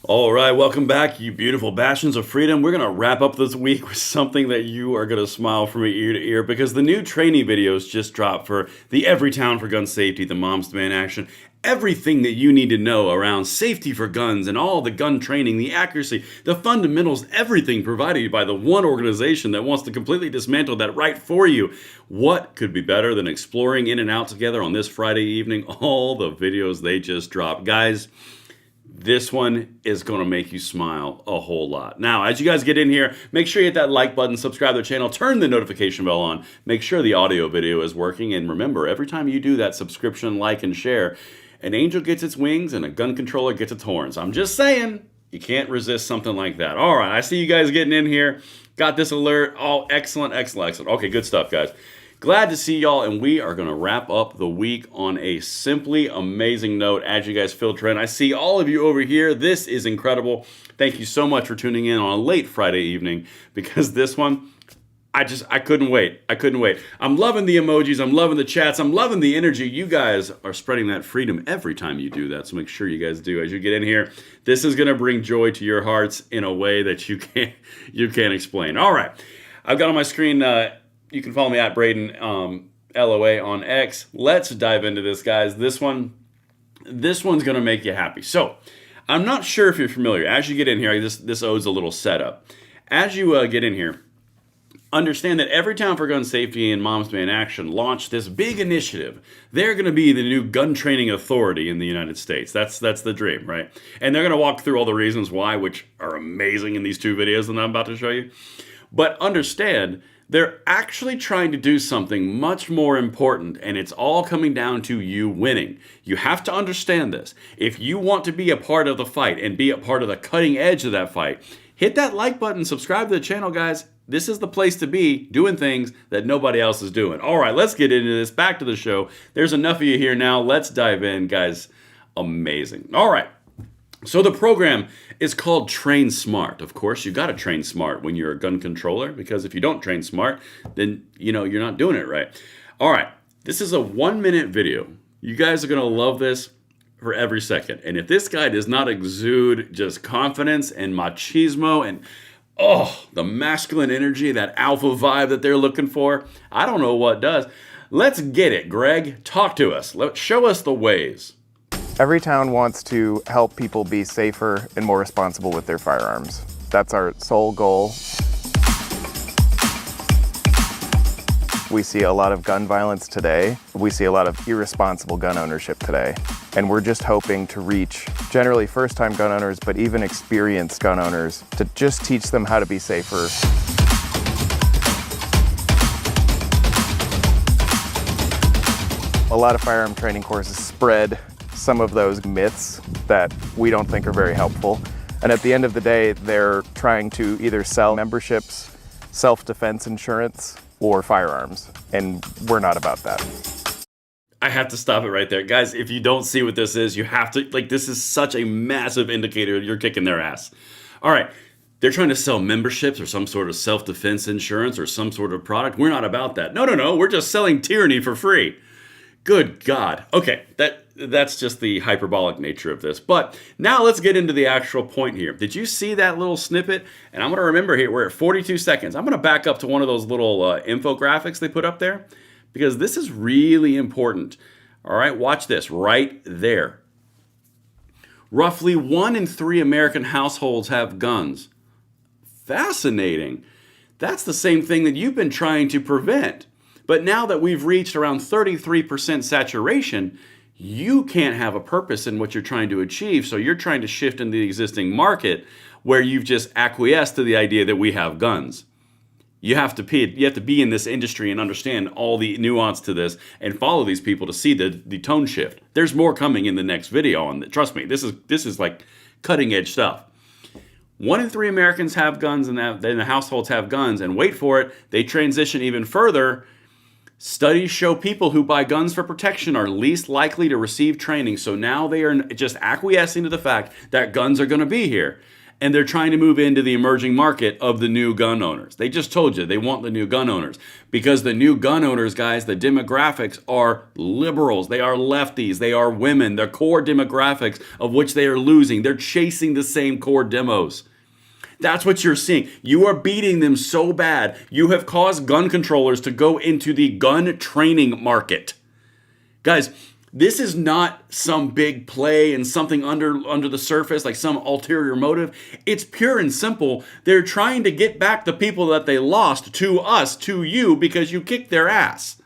All right, welcome back, you beautiful bastions of freedom. We're going to wrap up this week with something that you are going to smile from ear to ear because the new training videos just dropped for the Every Town for Gun Safety, the Moms Demand Action. Everything that you need to know around safety for guns and all the gun training, the accuracy, the fundamentals, everything provided by the one organization that wants to completely dismantle that right for you. What could be better than exploring in and out together on this Friday evening? All the videos they just dropped. Guys, this one is going to make you smile a whole lot. Now, as you guys get in here, make sure you hit that like button, subscribe to the channel, turn the notification bell on, make sure the audio video is working, and remember, every time you do that subscription, like, and share, an angel gets its wings and a gun controller gets its horns. I'm just saying, you can't resist something like that. All right, I see you guys getting in here. Got this alert. Oh, excellent, excellent, excellent. Okay, good stuff, guys. Glad to see y'all, and we are going to wrap up the week on a simply amazing note as you guys filter in. I see all of you over here. This is incredible. Thank you so much for tuning in on a late Friday evening because this one, I couldn't wait. I couldn't wait. I'm loving the emojis. I'm loving the chats. I'm loving the energy. You guys are spreading that freedom every time you do that, so make sure you guys do as you get in here. This is going to bring joy to your hearts in a way that you can't explain. All right. I've got on my screen... you can follow me at Braden, LOA on X. Let's dive into this, guys. This one's going to make you happy. So, I'm not sure if you're familiar. As you get in here, this owes a little setup. As you get in here, understand that Every Town for Gun Safety and Moms Demand Action launched this big initiative. They're going to be the new gun training authority in the United States. That's the dream, right? And they're going to walk through all the reasons why, which are amazing in these two videos that I'm about to show you. But understand, they're actually trying to do something much more important, and it's all coming down to you winning. You have to understand this. If you want to be a part of the fight and be a part of the cutting edge of that fight, hit that like button, subscribe to the channel, guys. This is the place to be, doing things that nobody else is doing. All right, let's get into this. Back to the show. There's enough of you here now. Let's dive in, guys. Amazing. All right. So the program is called Train Smart. Of course, you got to train smart when you're a gun controller, because if you don't train smart, then you're not doing it right. All right, this is a 1-minute video. You guys are going to love this for every second. And if this guy does not exude just confidence and machismo and the masculine energy, that alpha vibe that they're looking for, I don't know what does. Let's get it, Greg. Talk to us. Show us the ways. Every town wants to help people be safer and more responsible with their firearms. That's our sole goal. We see a lot of gun violence today. We see a lot of irresponsible gun ownership today. And we're just hoping to reach generally first-time gun owners, but even experienced gun owners, to just teach them how to be safer. A lot of firearm training courses spread some of those myths that we don't think are very helpful. And at the end of the day, they're trying to either sell memberships, self-defense insurance, or firearms. And we're not about that. I have to stop it right there. Guys, if you don't see what this is, you have to, this is such a massive indicator you're kicking their ass. All right, they're trying to sell memberships or some sort of self-defense insurance or some sort of product. We're not about that. No, we're just selling tyranny for free. Good God. Okay, that's just the hyperbolic nature of this. But now let's get into the actual point here. Did you see that little snippet? And I'm going to remember here, we're at 42 seconds. I'm going to back up to one of those little infographics they put up there, because this is really important. All right, watch this right there. Roughly 1 in 3 American households have guns. Fascinating. That's the same thing that you've been trying to prevent. But now that we've reached around 33% saturation, you can't have a purpose in what you're trying to achieve. So you're trying to shift into the existing market where you've just acquiesced to the idea that we have guns. You have to be in this industry and understand all the nuance to this and follow these people to see the tone shift. There's more coming in the next video on that. Trust me, this is like cutting edge stuff. 1 in 3 Americans have guns, and the households have guns. And wait for it, they transition even further. Studies show people who buy guns for protection are least likely to receive training. So now they are just acquiescing to the fact that guns are going to be here. And they're trying to move into the emerging market of the new gun owners. They just told you they want the new gun owners because the new gun owners, guys, the demographics are liberals. They are lefties. They are women. They're core demographics of which they are losing. They're chasing the same core demos. That's what you're seeing. You are beating them so bad. You have caused gun controllers to go into the gun training market. Guys, this is not some big play and something under the surface, like some ulterior motive. It's pure and simple. They're trying to get back the people that they lost to us, to you, because you kicked their ass.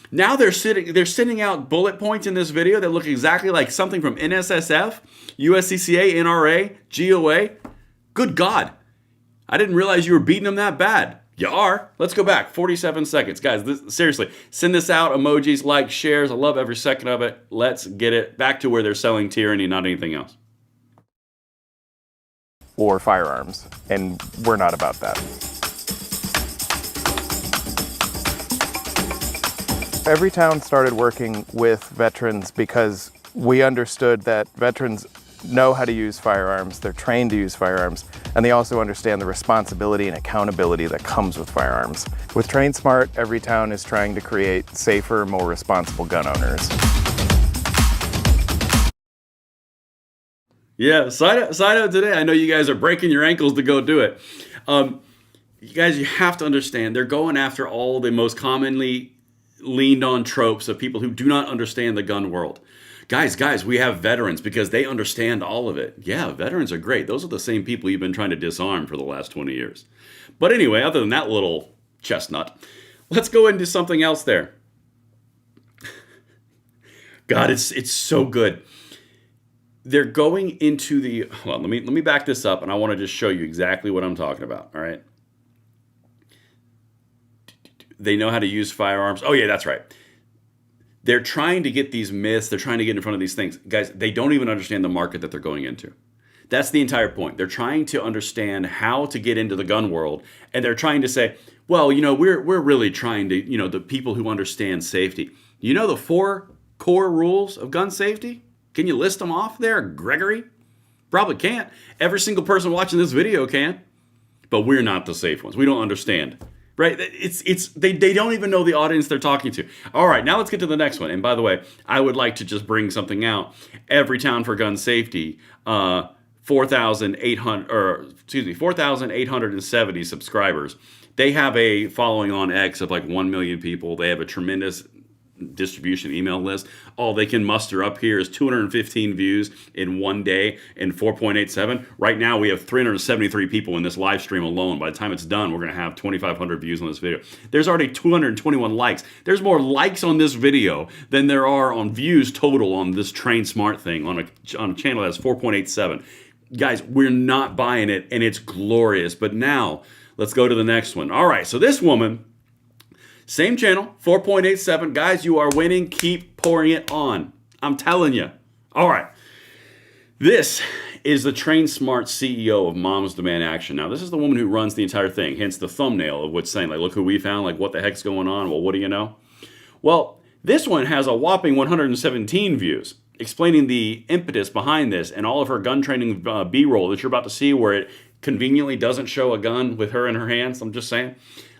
Now they're sending out bullet points in this video that look exactly like something from NSSF, USCCA, NRA, GOA. Good God. I didn't realize you were beating them that bad. You are. Let's go back. 47 seconds. Guys, seriously, send this out. Emojis, likes, shares. I love every second of it. Let's get it back to where they're selling tyranny, not anything else. Or firearms, and we're not about that. Everytown started working with veterans because we understood that veterans know how to use firearms, they're trained to use firearms, and they also understand the responsibility and accountability that comes with firearms. With Train Smart, Everytown is trying to create safer, more responsible gun owners. Yeah, side out today. I know you guys are breaking your ankles to go do it. You guys, you have to understand, they're going after all the most commonly leaned on tropes of people who do not understand the gun world. Guys, we have veterans because they understand all of it. Yeah, veterans are great. Those are the same people you've been trying to disarm for the last 20 years. But anyway, other than that little chestnut, let's go into something else there. God, it's so good. They're going into the, well, let me back this up, and I want to just show you exactly what I'm talking about, all right? They know how to use firearms. Oh yeah, that's right. They're trying to get these myths. They're trying to get in front of these things. Guys, they don't even understand the market that they're going into. That's the entire point. They're trying to understand how to get into the gun world. And they're trying to say, well, we're really trying to, the people who understand safety. You know the 4 core rules of gun safety? Can you list them off there, Gregory? Probably can't. Every single person watching this video can. But we're not the safe ones. We don't understand. Right? They don't even know the audience they're talking to. All right, now let's get to the next one. And by the way, I would like to just bring something out. Everytown for Gun Safety, 4,870 subscribers. They have a following on X of like 1 million people. They have a tremendous distribution email list. All they can muster up here is 215 views in one day and 4.87. Right now we have 373 people in this live stream alone. By the time it's done, we're going to have 2,500 views on this video. There's already 221 likes. There's more likes on this video than there are on views total on this Train Smart thing on a channel that's 4.87. Guys, we're not buying it, and it's glorious. But now let's go to the next one. All right, so this woman, same channel, 4.87. Guys, you are winning. Keep pouring it on. I'm telling you. All right. This is the Train Smart CEO of Moms Demand Action. Now, this is the woman who runs the entire thing, hence the thumbnail of what's saying, like, look who we found, like, what the heck's going on? Well, what do you know? Well, this one has a whopping 117 views, explaining the impetus behind this and all of her gun training B-roll that you're about to see where it conveniently doesn't show a gun with her in her hands. I'm just saying.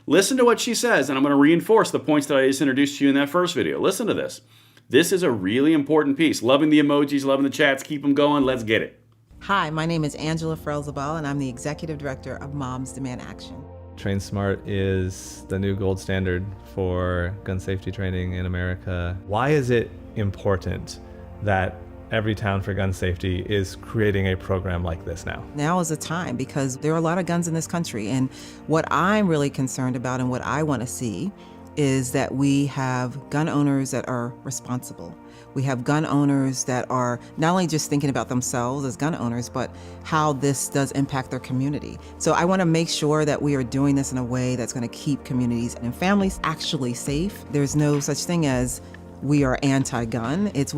Listen to what she says, and I'm going to reinforce the points that I just introduced to you in that first video. Listen to this. This is a really important piece. Loving the emojis, loving the chats. Keep them going. Let's get it. Hi, my name is Angela Frelzabal, and I'm the Executive Director of Moms Demand Action. Train Smart is the new gold standard for gun safety training in America. Why is it important that Everytown for Gun Safety is creating a program like this now? Now is the time because there are a lot of guns in this country, and what I'm really concerned about and what I want to see is that we have gun owners that are responsible. We have gun owners that are not only just thinking about themselves as gun owners, but how this does impact their community. So I want to make sure that we are doing this in a way that's going to keep communities and families actually safe. There's no such thing as we are anti-gun. It's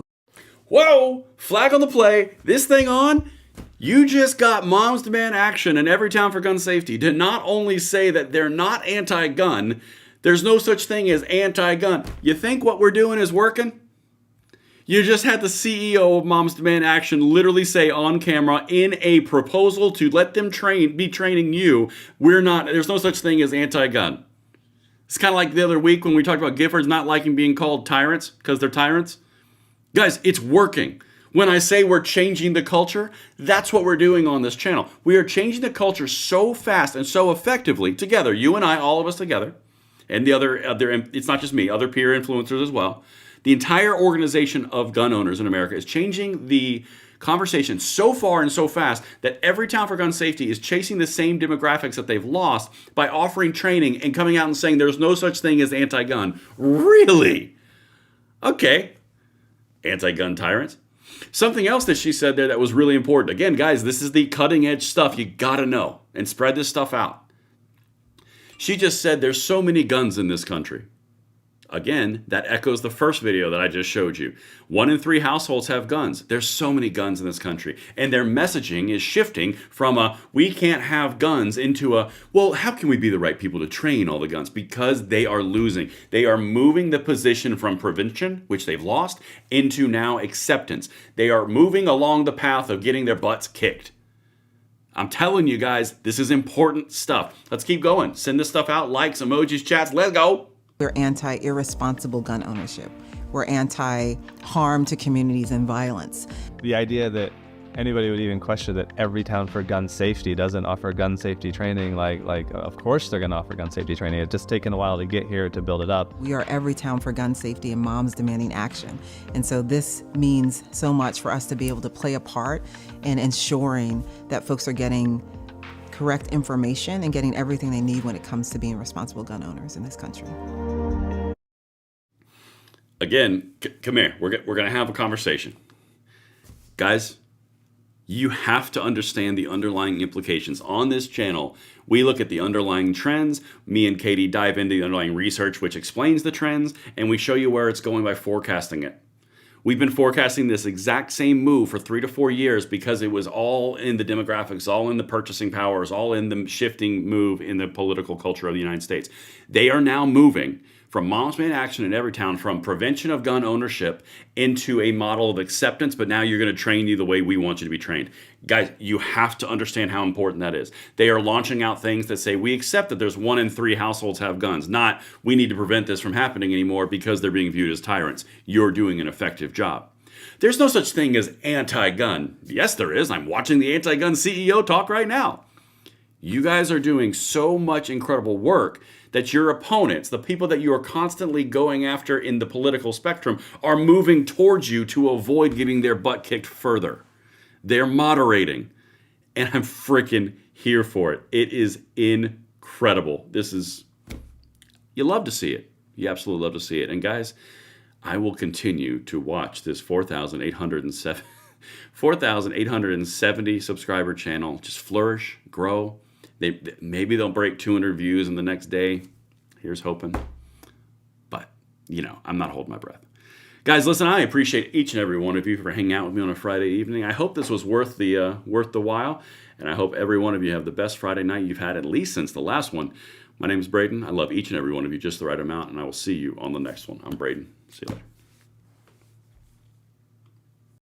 Whoa! Flag on the play. This thing on? You just got Moms Demand Action and Everytown for Gun Safety to not only say that they're not anti-gun, there's no such thing as anti-gun. You think what we're doing is working? You just had the CEO of Moms Demand Action literally say on camera in a proposal to let them be training you, there's no such thing as anti-gun. It's kind of like the other week when we talked about Giffords not liking being called tyrants because they're tyrants. Guys, it's working. When I say we're changing the culture, that's what we're doing on this channel. We are changing the culture so fast and so effectively together, you and I, all of us together, and the other it's not just me, other peer influencers as well. The entire organization of gun owners in America is changing the conversation so far and so fast that every town for gun safety is chasing the same demographics that they've lost by offering training and coming out and saying there's no such thing as anti-gun. Really? Okay. Anti-gun tyrants. Something else that she said there that was really important. Again, guys, this is the cutting edge stuff you gotta know and spread this stuff out. She just said there's so many guns in this country. Again, that echoes the first video that I just showed you. 1 in 3 households have guns. There's so many guns in this country. And their messaging is shifting from a, we can't have guns, into a, well, how can we be the right people to train all the guns? Because they are losing. They are moving the position from prevention, which they've lost, into now acceptance. They are moving along the path of getting their butts kicked. I'm telling you guys, this is important stuff. Let's keep going. Send this stuff out, likes, emojis, chats, let's go. We're anti-irresponsible gun ownership. We're anti-harm to communities and violence. The idea that anybody would even question that every town for gun safety doesn't offer gun safety training, like of course they're going to offer gun safety training. It's just taken a while to get here to build it up. We are every town for gun safety and moms demanding action. And so this means so much for us to be able to play a part in ensuring that folks are getting correct information and getting everything they need when it comes to being responsible gun owners in this country. Again, come here. We're going to have a conversation. Guys, you have to understand the underlying implications. On this channel, we look at the underlying trends. Me and Katie dive into the underlying research, which explains the trends, and we show you where it's going by forecasting it. We've been forecasting this exact same move for 3 to 4 years because it was all in the demographics, all in the purchasing powers, all in the shifting move in the political culture of the United States. They are now moving from Moms Demand Action in every town, from prevention of gun ownership into a model of acceptance, but now you're going to train you the way we want you to be trained. Guys, you have to understand how important that is. They are launching out things that say, we accept that there's 1 in 3 households have guns, not we need to prevent this from happening anymore because they're being viewed as tyrants. You're doing an effective job. There's no such thing as anti-gun. Yes, there is. I'm watching the anti-gun CEO talk right now. You guys are doing so much incredible work that your opponents, the people that you are constantly going after in the political spectrum, are moving towards you to avoid getting their butt kicked further. They're moderating. And I'm freaking here for it. It is incredible. You love to see it. You absolutely love to see it. And guys, I will continue to watch this 4,870 subscriber channel just flourish, grow. Maybe they'll break 200 views in the next day. Here's hoping. But, I'm not holding my breath. Guys, listen, I appreciate each and every one of you for hanging out with me on a Friday evening. I hope this was worth the while, and I hope every one of you have the best Friday night you've had, at least since the last one. My name is Braden. I love each and every one of you just the right amount, and I will see you on the next one. I'm Braden. See you later.